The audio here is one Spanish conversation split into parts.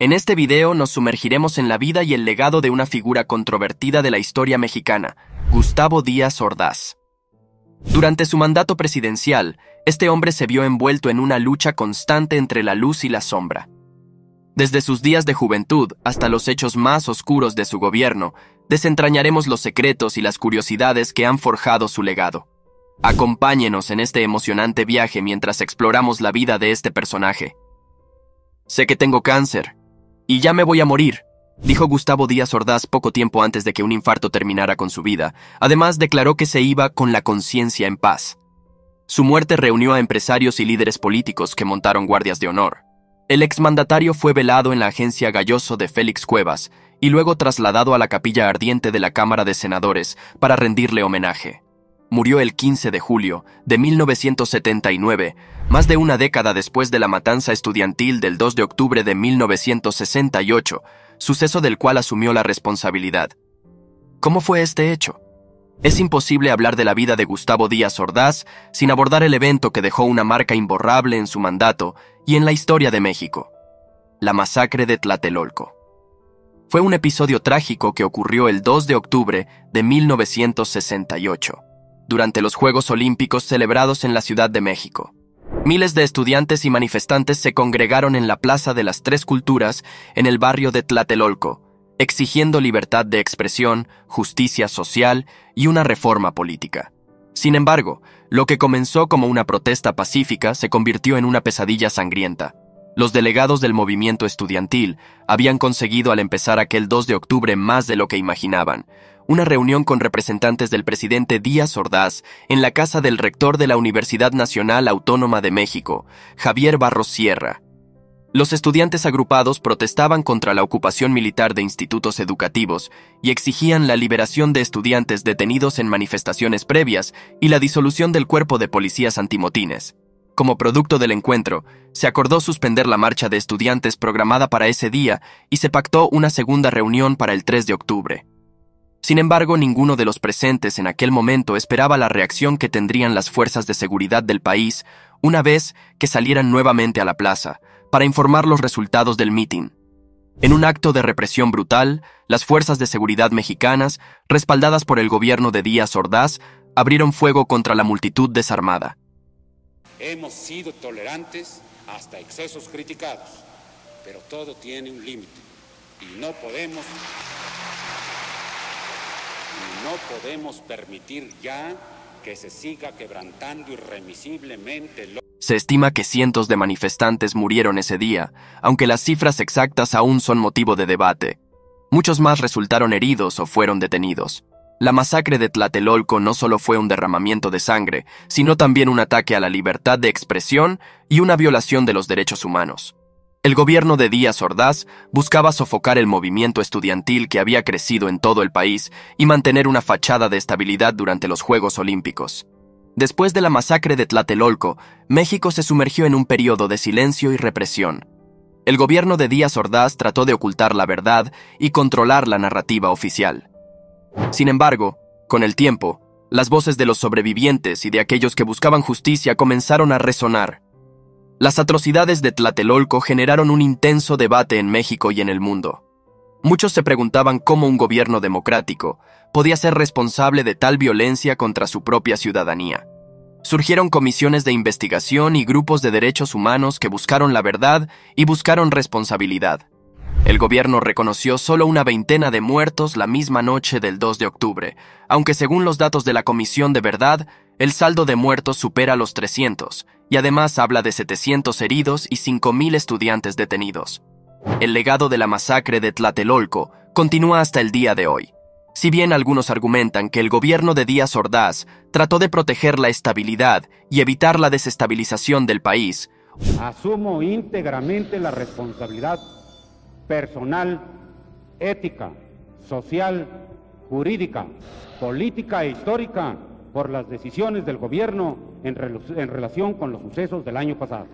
En este video nos sumergiremos en la vida y el legado de una figura controvertida de la historia mexicana, Gustavo Díaz Ordaz. Durante su mandato presidencial, este hombre se vio envuelto en una lucha constante entre la luz y la sombra. Desde sus días de juventud hasta los hechos más oscuros de su gobierno, desentrañaremos los secretos y las curiosidades que han forjado su legado. Acompáñenos en este emocionante viaje mientras exploramos la vida de este personaje. Sé que tengo cáncer y ya me voy a morir, dijo Gustavo Díaz Ordaz poco tiempo antes de que un infarto terminara con su vida. Además, declaró que se iba con la conciencia en paz. Su muerte reunió a empresarios y líderes políticos que montaron guardias de honor. El exmandatario fue velado en la agencia Galloso de Félix Cuevas y luego trasladado a la capilla ardiente de la Cámara de Senadores para rendirle homenaje. Murió el 15 de julio de 1979, más de una década después de la matanza estudiantil del 2 de octubre de 1968, suceso del cual asumió la responsabilidad. ¿Cómo fue este hecho? Es imposible hablar de la vida de Gustavo Díaz Ordaz sin abordar el evento que dejó una marca imborrable en su mandato y en la historia de México: la masacre de Tlatelolco. Fue un episodio trágico que ocurrió el 2 de octubre de 1968. Durante los Juegos Olímpicos celebrados en la Ciudad de México. Miles de estudiantes y manifestantes se congregaron en la Plaza de las Tres Culturas en el barrio de Tlatelolco, exigiendo libertad de expresión, justicia social y una reforma política. Sin embargo, lo que comenzó como una protesta pacífica se convirtió en una pesadilla sangrienta. Los delegados del movimiento estudiantil habían conseguido al empezar aquel 2 de octubre más de lo que imaginaban: una reunión con representantes del presidente Díaz Ordaz en la casa del rector de la Universidad Nacional Autónoma de México, Javier Barros Sierra. Los estudiantes agrupados protestaban contra la ocupación militar de institutos educativos y exigían la liberación de estudiantes detenidos en manifestaciones previas y la disolución del cuerpo de policías antimotines. Como producto del encuentro, se acordó suspender la marcha de estudiantes programada para ese día y se pactó una segunda reunión para el 3 de octubre. Sin embargo, ninguno de los presentes en aquel momento esperaba la reacción que tendrían las fuerzas de seguridad del país una vez que salieran nuevamente a la plaza para informar los resultados del mitin. En un acto de represión brutal, las fuerzas de seguridad mexicanas, respaldadas por el gobierno de Díaz Ordaz, abrieron fuego contra la multitud desarmada. Hemos sido tolerantes hasta excesos criticados, pero todo tiene un límite y no podemos permitir ya que se siga quebrantando irremisiblemente. Se estima que cientos de manifestantes murieron ese día, aunque las cifras exactas aún son motivo de debate. Muchos más resultaron heridos o fueron detenidos. La masacre de Tlatelolco no solo fue un derramamiento de sangre, sino también un ataque a la libertad de expresión y una violación de los derechos humanos. El gobierno de Díaz Ordaz buscaba sofocar el movimiento estudiantil que había crecido en todo el país y mantener una fachada de estabilidad durante los Juegos Olímpicos. Después de la masacre de Tlatelolco, México se sumergió en un periodo de silencio y represión. El gobierno de Díaz Ordaz trató de ocultar la verdad y controlar la narrativa oficial. Sin embargo, con el tiempo, las voces de los sobrevivientes y de aquellos que buscaban justicia comenzaron a resonar. Las atrocidades de Tlatelolco generaron un intenso debate en México y en el mundo. Muchos se preguntaban cómo un gobierno democrático podía ser responsable de tal violencia contra su propia ciudadanía. Surgieron comisiones de investigación y grupos de derechos humanos que buscaron la verdad y buscaron responsabilidad. El gobierno reconoció solo una veintena de muertos la misma noche del 2 de octubre, aunque según los datos de la Comisión de Verdad, el saldo de muertos supera los 300, y además habla de 700 heridos y 5,000 estudiantes detenidos. El legado de la masacre de Tlatelolco continúa hasta el día de hoy. Si bien algunos argumentan que el gobierno de Díaz Ordaz trató de proteger la estabilidad y evitar la desestabilización del país, asumo íntegramente la responsabilidad personal, ética, social, jurídica, política e histórica por las decisiones del gobierno en relación con los sucesos del año pasado.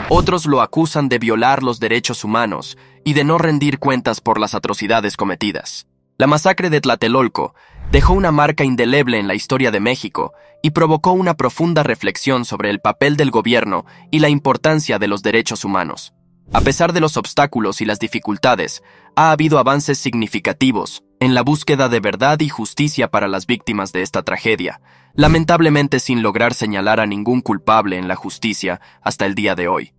Otros lo acusan de violar los derechos humanos y de no rendir cuentas por las atrocidades cometidas. La masacre de Tlatelolco dejó una marca indeleble en la historia de México y provocó una profunda reflexión sobre el papel del gobierno y la importancia de los derechos humanos. A pesar de los obstáculos y las dificultades, ha habido avances significativos en la búsqueda de verdad y justicia para las víctimas de esta tragedia, lamentablemente sin lograr señalar a ningún culpable en la justicia hasta el día de hoy.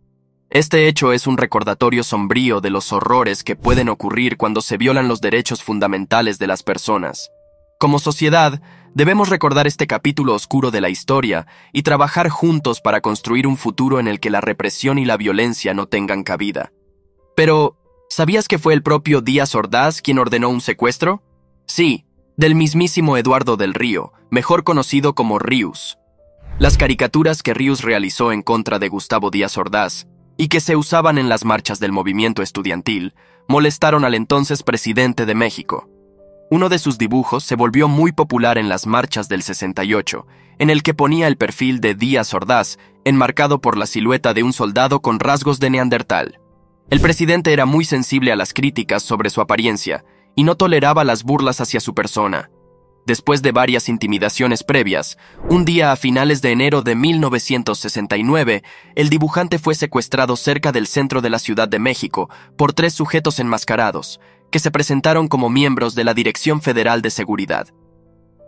Este hecho es un recordatorio sombrío de los horrores que pueden ocurrir cuando se violan los derechos fundamentales de las personas. Como sociedad, debemos recordar este capítulo oscuro de la historia y trabajar juntos para construir un futuro en el que la represión y la violencia no tengan cabida. Pero, ¿sabías que fue el propio Díaz Ordaz quien ordenó un secuestro? Sí, del mismísimo Eduardo del Río, mejor conocido como Ríos. Las caricaturas que Ríos realizó en contra de Gustavo Díaz Ordaz y que se usaban en las marchas del movimiento estudiantil molestaron al entonces presidente de México. Uno de sus dibujos se volvió muy popular en las marchas del 68, en el que ponía el perfil de Díaz Ordaz, enmarcado por la silueta de un soldado con rasgos de neandertal. El presidente era muy sensible a las críticas sobre su apariencia y no toleraba las burlas hacia su persona. Después de varias intimidaciones previas, un día a finales de enero de 1969, el dibujante fue secuestrado cerca del centro de la Ciudad de México por 3 sujetos enmascarados, que se presentaron como miembros de la Dirección Federal de Seguridad.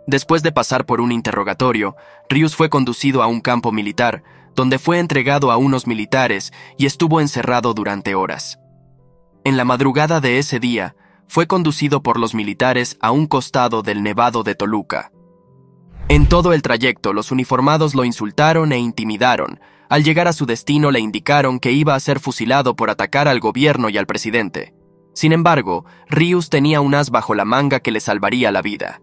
Después de pasar por un interrogatorio, Ríos fue conducido a un campo militar, donde fue entregado a unos militares y estuvo encerrado durante horas. En la madrugada de ese día, fue conducido por los militares a un costado del Nevado de Toluca. En todo el trayecto, los uniformados lo insultaron e intimidaron. Al llegar a su destino, le indicaron que iba a ser fusilado por atacar al gobierno y al presidente. Sin embargo, Ríos tenía un as bajo la manga que le salvaría la vida.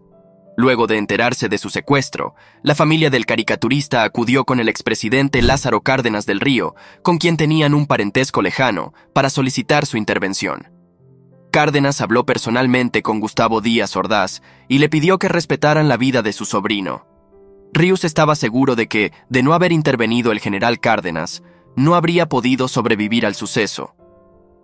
Luego de enterarse de su secuestro, la familia del caricaturista acudió con el expresidente Lázaro Cárdenas del Río, con quien tenían un parentesco lejano, para solicitar su intervención. Cárdenas habló personalmente con Gustavo Díaz Ordaz y le pidió que respetaran la vida de su sobrino. Ríos estaba seguro de que, de no haber intervenido el general Cárdenas, no habría podido sobrevivir al suceso.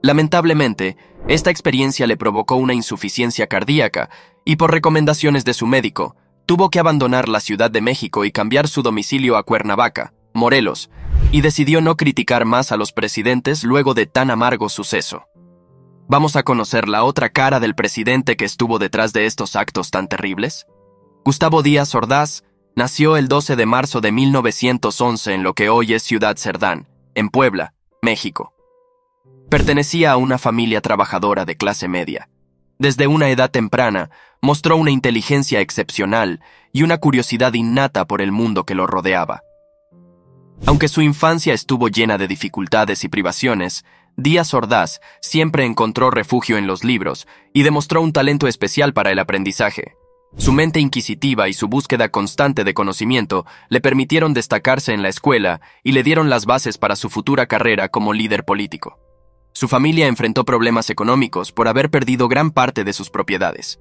Lamentablemente, esta experiencia le provocó una insuficiencia cardíaca y, por recomendaciones de su médico, tuvo que abandonar la Ciudad de México y cambiar su domicilio a Cuernavaca, Morelos, y decidió no criticar más a los presidentes luego de tan amargo suceso. ¿Vamos a conocer la otra cara del presidente que estuvo detrás de estos actos tan terribles? Gustavo Díaz Ordaz nació el 12 de marzo de 1911 en lo que hoy es Ciudad Cerdán, en Puebla, México. Pertenecía a una familia trabajadora de clase media. Desde una edad temprana, mostró una inteligencia excepcional y una curiosidad innata por el mundo que lo rodeaba. Aunque su infancia estuvo llena de dificultades y privaciones, Díaz Ordaz siempre encontró refugio en los libros y demostró un talento especial para el aprendizaje. Su mente inquisitiva y su búsqueda constante de conocimiento le permitieron destacarse en la escuela y le dieron las bases para su futura carrera como líder político. Su familia enfrentó problemas económicos por haber perdido gran parte de sus propiedades.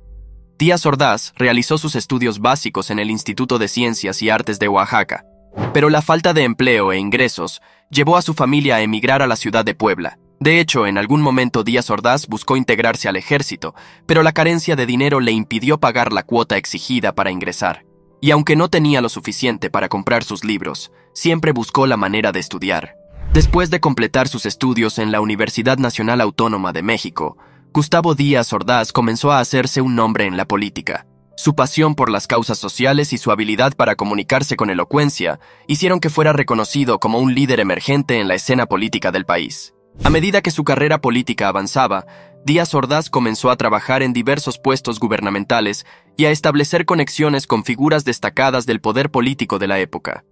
Díaz Ordaz realizó sus estudios básicos en el Instituto de Ciencias y Artes de Oaxaca, pero la falta de empleo e ingresos llevó a su familia a emigrar a la ciudad de Puebla. De hecho, en algún momento Díaz Ordaz buscó integrarse al ejército, pero la carencia de dinero le impidió pagar la cuota exigida para ingresar. Y aunque no tenía lo suficiente para comprar sus libros, siempre buscó la manera de estudiar. Después de completar sus estudios en la Universidad Nacional Autónoma de México, Gustavo Díaz Ordaz comenzó a hacerse un nombre en la política. Su pasión por las causas sociales y su habilidad para comunicarse con elocuencia hicieron que fuera reconocido como un líder emergente en la escena política del país. A medida que su carrera política avanzaba, Díaz Ordaz comenzó a trabajar en diversos puestos gubernamentales y a establecer conexiones con figuras destacadas del poder político de la época.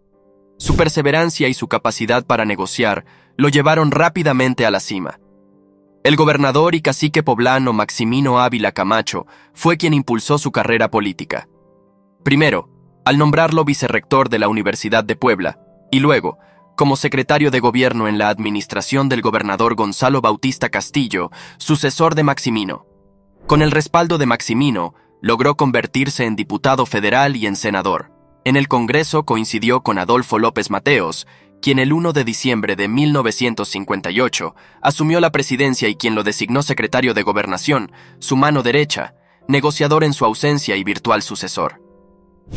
Su perseverancia y su capacidad para negociar lo llevaron rápidamente a la cima. El gobernador y cacique poblano Maximino Ávila Camacho fue quien impulsó su carrera política. Primero, al nombrarlo vicerrector de la Universidad de Puebla, y luego, como secretario de gobierno en la administración del gobernador Gonzalo Bautista Castillo, sucesor de Maximino. Con el respaldo de Maximino, logró convertirse en diputado federal y en senador. En el Congreso coincidió con Adolfo López Mateos, quien el 1 de diciembre de 1958 asumió la presidencia y quien lo designó secretario de Gobernación, su mano derecha, negociador en su ausencia y virtual sucesor.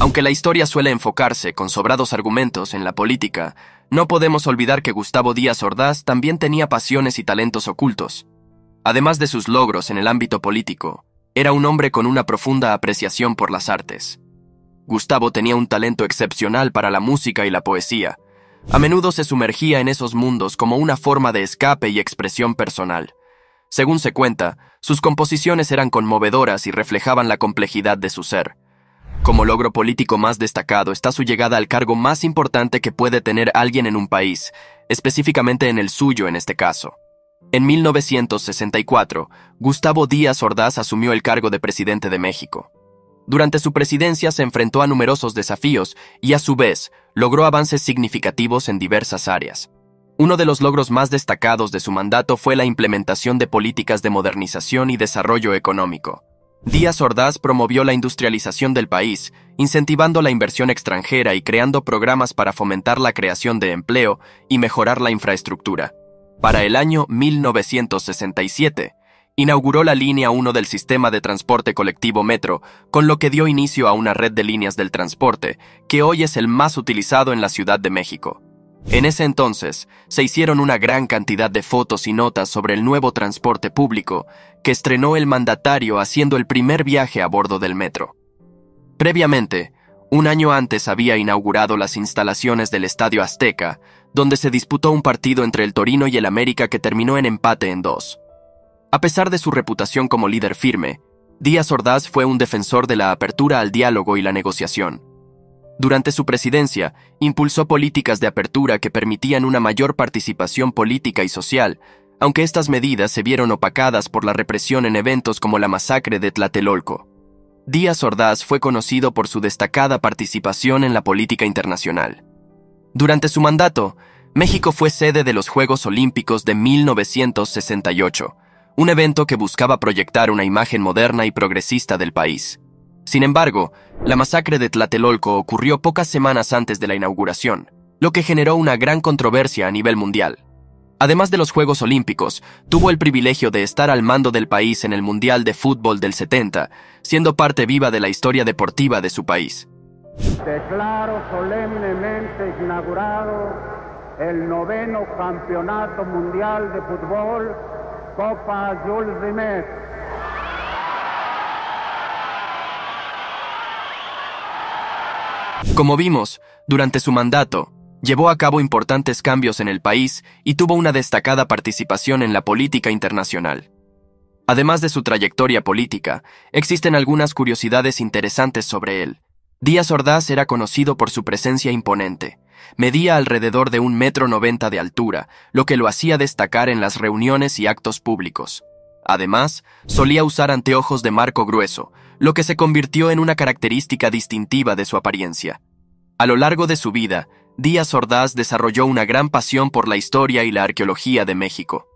Aunque la historia suele enfocarse con sobrados argumentos en la política, no podemos olvidar que Gustavo Díaz Ordaz también tenía pasiones y talentos ocultos. Además de sus logros en el ámbito político, era un hombre con una profunda apreciación por las artes. Gustavo tenía un talento excepcional para la música y la poesía. A menudo se sumergía en esos mundos como una forma de escape y expresión personal. Según se cuenta, sus composiciones eran conmovedoras y reflejaban la complejidad de su ser. Como logro político más destacado está su llegada al cargo más importante que puede tener alguien en un país, específicamente en el suyo en este caso. En 1964, Gustavo Díaz Ordaz asumió el cargo de presidente de México. Durante su presidencia se enfrentó a numerosos desafíos y, a su vez, logró avances significativos en diversas áreas. Uno de los logros más destacados de su mandato fue la implementación de políticas de modernización y desarrollo económico. Díaz Ordaz promovió la industrialización del país, incentivando la inversión extranjera y creando programas para fomentar la creación de empleo y mejorar la infraestructura. Para el año 1967, inauguró la línea 1 del sistema de transporte colectivo Metro, con lo que dio inicio a una red de líneas del transporte, que hoy es el más utilizado en la Ciudad de México. En ese entonces, se hicieron una gran cantidad de fotos y notas sobre el nuevo transporte público que estrenó el mandatario haciendo el primer viaje a bordo del metro. Previamente, un año antes había inaugurado las instalaciones del Estadio Azteca, donde se disputó un partido entre el Torino y el América que terminó en empate en 2. A pesar de su reputación como líder firme, Díaz Ordaz fue un defensor de la apertura al diálogo y la negociación. Durante su presidencia, impulsó políticas de apertura que permitían una mayor participación política y social, aunque estas medidas se vieron opacadas por la represión en eventos como la masacre de Tlatelolco. Díaz Ordaz fue conocido por su destacada participación en la política internacional. Durante su mandato, México fue sede de los Juegos Olímpicos de 1968, un evento que buscaba proyectar una imagen moderna y progresista del país. Sin embargo, la masacre de Tlatelolco ocurrió pocas semanas antes de la inauguración, lo que generó una gran controversia a nivel mundial. Además de los Juegos Olímpicos, tuvo el privilegio de estar al mando del país en el Mundial de Fútbol del 70, siendo parte viva de la historia deportiva de su país. Declaro solemnemente inaugurado el 9º Campeonato Mundial de Fútbol, Copa Jules Rimet. Como vimos, durante su mandato, llevó a cabo importantes cambios en el país y tuvo una destacada participación en la política internacional. Además de su trayectoria política, existen algunas curiosidades interesantes sobre él. Díaz Ordaz era conocido por su presencia imponente. Medía alrededor de 1,90 m de altura, lo que lo hacía destacar en las reuniones y actos públicos. Además, solía usar anteojos de marco grueso, lo que se convirtió en una característica distintiva de su apariencia. A lo largo de su vida, Díaz Ordaz desarrolló una gran pasión por la historia y la arqueología de México.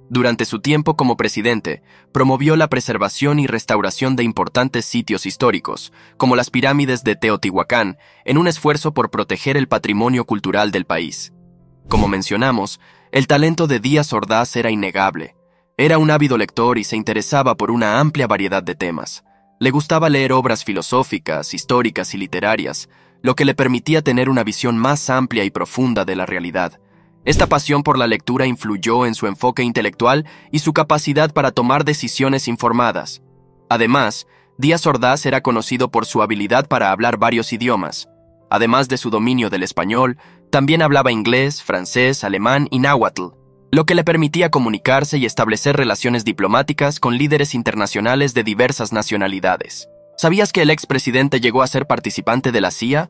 Durante su tiempo como presidente, promovió la preservación y restauración de importantes sitios históricos, como las pirámides de Teotihuacán, en un esfuerzo por proteger el patrimonio cultural del país. Como mencionamos, el talento de Díaz Ordaz era innegable. Era un ávido lector y se interesaba por una amplia variedad de temas. Le gustaba leer obras filosóficas, históricas y literarias, lo que le permitía tener una visión más amplia y profunda de la realidad. Esta pasión por la lectura influyó en su enfoque intelectual y su capacidad para tomar decisiones informadas. Además, Díaz Ordaz era conocido por su habilidad para hablar varios idiomas. Además de su dominio del español, también hablaba inglés, francés, alemán y náhuatl, lo que le permitía comunicarse y establecer relaciones diplomáticas con líderes internacionales de diversas nacionalidades. ¿Sabías que el expresidente llegó a ser participante de la CIA?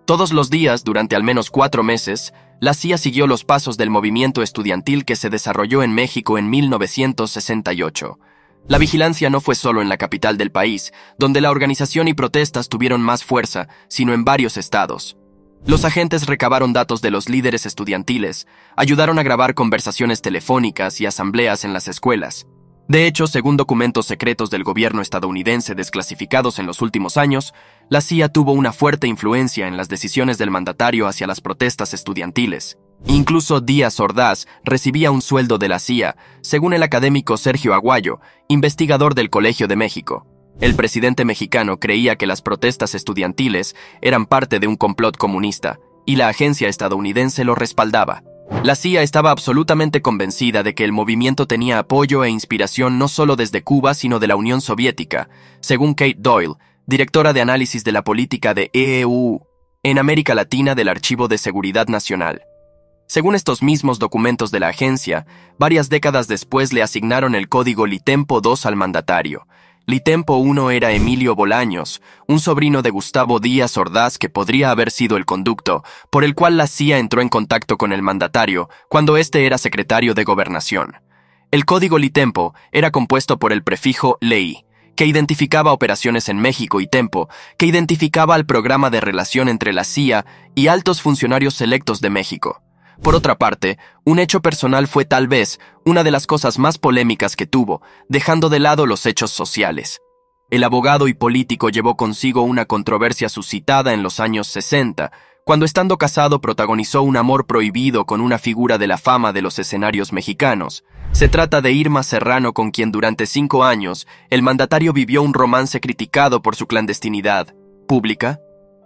Todos los días, durante al menos 4 meses, la CIA siguió los pasos del movimiento estudiantil que se desarrolló en México en 1968. La vigilancia no fue solo en la capital del país, donde la organización y protestas tuvieron más fuerza, sino en varios estados. Los agentes recabaron datos de los líderes estudiantiles, ayudaron a grabar conversaciones telefónicas y asambleas en las escuelas. De hecho, según documentos secretos del gobierno estadounidense desclasificados en los últimos años, la CIA tuvo una fuerte influencia en las decisiones del mandatario hacia las protestas estudiantiles. Incluso Díaz Ordaz recibía un sueldo de la CIA, según el académico Sergio Aguayo, investigador del Colegio de México. El presidente mexicano creía que las protestas estudiantiles eran parte de un complot comunista, y la agencia estadounidense lo respaldaba. La CIA estaba absolutamente convencida de que el movimiento tenía apoyo e inspiración no solo desde Cuba, sino de la Unión Soviética, según Kate Doyle, directora de análisis de la política de EEU en América Latina del Archivo de Seguridad Nacional. Según estos mismos documentos de la agencia, varias décadas después le asignaron el código Litempo II al mandatario. Litempo I era Emilio Bolaños, un sobrino de Gustavo Díaz Ordaz que podría haber sido el conducto por el cual la CIA entró en contacto con el mandatario cuando éste era secretario de Gobernación. El código Litempo era compuesto por el prefijo ley, que identificaba operaciones en México, y tempo, que identificaba el programa de relación entre la CIA y altos funcionarios selectos de México. Por otra parte, un hecho personal fue tal vez una de las cosas más polémicas que tuvo, dejando de lado los hechos sociales. El abogado y político llevó consigo una controversia suscitada en los años 60, cuando estando casado protagonizó un amor prohibido con una figura de la fama de los escenarios mexicanos. Se trata de Irma Serrano, con quien durante 5 años el mandatario vivió un romance criticado por su clandestinidad pública.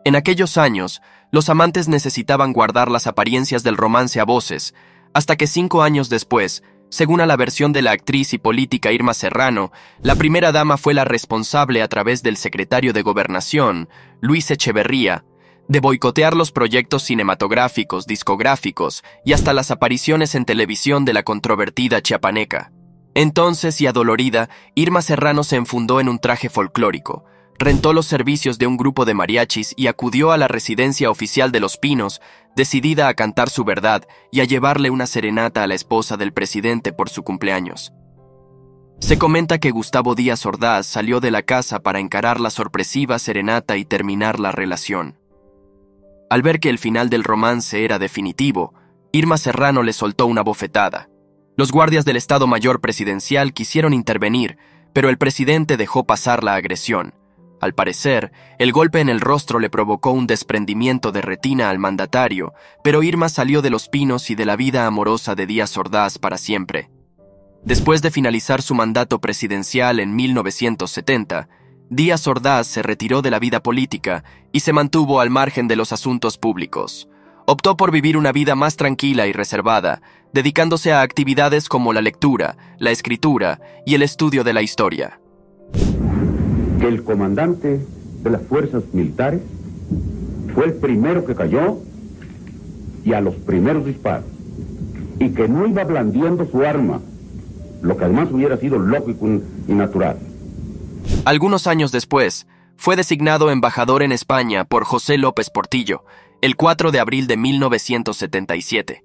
En aquellos años, los amantes necesitaban guardar las apariencias del romance a voces, hasta que 5 años después, según a la versión de la actriz y política Irma Serrano, la primera dama fue la responsable a través del secretario de Gobernación, Luis Echeverría, de boicotear los proyectos cinematográficos, discográficos y hasta las apariciones en televisión de la controvertida chiapaneca. Entonces, y adolorida, Irma Serrano se enfundó en un traje folclórico, rentó los servicios de un grupo de mariachis y acudió a la residencia oficial de Los Pinos, decidida a cantar su verdad y a llevarle una serenata a la esposa del presidente por su cumpleaños. Se comenta que Gustavo Díaz Ordaz salió de la casa para encarar la sorpresiva serenata y terminar la relación. Al ver que el final del romance era definitivo, Irma Serrano le soltó una bofetada. Los guardias del Estado Mayor Presidencial quisieron intervenir, pero el presidente dejó pasar la agresión. Al parecer, el golpe en el rostro le provocó un desprendimiento de retina al mandatario, pero Irma salió de Los Pinos y de la vida amorosa de Díaz Ordaz para siempre. Después de finalizar su mandato presidencial en 1970, Díaz Ordaz se retiró de la vida política y se mantuvo al margen de los asuntos públicos. Optó por vivir una vida más tranquila y reservada, dedicándose a actividades como la lectura, la escritura y el estudio de la historia. Que el comandante de las fuerzas militares fue el primero que cayó y a los primeros disparos, y que no iba blandiendo su arma, lo que además hubiera sido lógico y natural. Algunos años después, fue designado embajador en España por José López Portillo, el 4 de abril de 1977.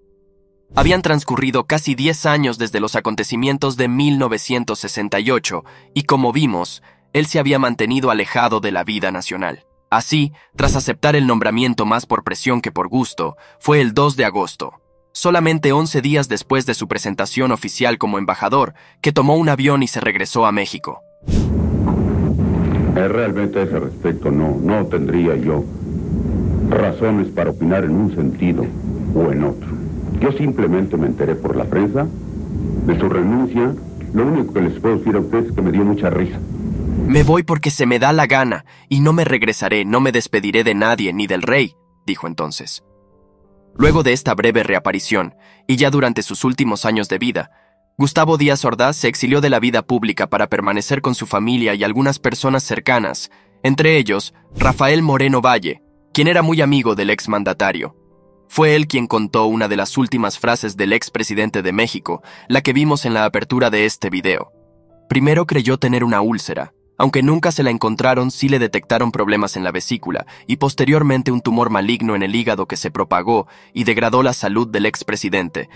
Habían transcurrido casi 10 años desde los acontecimientos de 1968 y, como vimos, él se había mantenido alejado de la vida nacional. Así, tras aceptar el nombramiento más por presión que por gusto, fue el 2 de agosto, solamente 11 días después de su presentación oficial como embajador, que tomó un avión y se regresó a México. Realmente a ese respecto no tendría yo razones para opinar en un sentido o en otro. Yo simplemente me enteré por la prensa de su renuncia. Lo único que les puedo decir a ustedes es que me dio mucha risa. Me voy porque se me da la gana, y no me regresaré, no me despediré de nadie ni del rey, dijo entonces. Luego de esta breve reaparición, y ya durante sus últimos años de vida, Gustavo Díaz Ordaz se exilió de la vida pública para permanecer con su familia y algunas personas cercanas, entre ellos Rafael Moreno Valle, quien era muy amigo del exmandatario. Fue él quien contó una de las últimas frases del expresidente de México, la que vimos en la apertura de este video. Primero creyó tener una úlcera. Aunque nunca se la encontraron, sí le detectaron problemas en la vesícula y posteriormente un tumor maligno en el hígado que se propagó y degradó la salud del expresidente.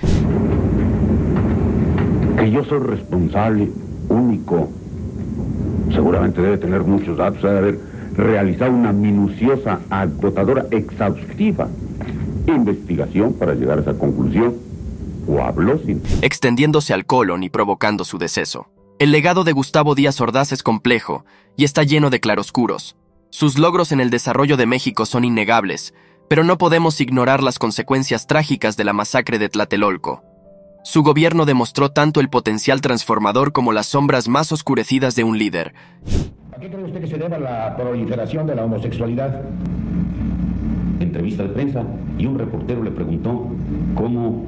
Que yo soy responsable, único. Seguramente debe tener muchos datos, debe haber realizado una minuciosa, agotadora, exhaustiva investigación para llegar a esa conclusión. O habló sin... extendiéndose al colon y provocando su deceso. El legado de Gustavo Díaz Ordaz es complejo y está lleno de claroscuros. Sus logros en el desarrollo de México son innegables, pero no podemos ignorar las consecuencias trágicas de la masacre de Tlatelolco. Su gobierno demostró tanto el potencial transformador como las sombras más oscurecidas de un líder. ¿A qué cree usted que se deba la proliferación de la homosexualidad? entrevista de prensa y un reportero le preguntó cómo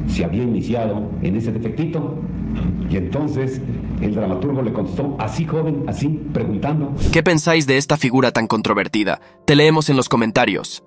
se había iniciado en ese defectito. Y entonces el dramaturgo le contestó, así joven, así, preguntando. ¿Qué pensáis de esta figura tan controvertida? Te leemos en los comentarios.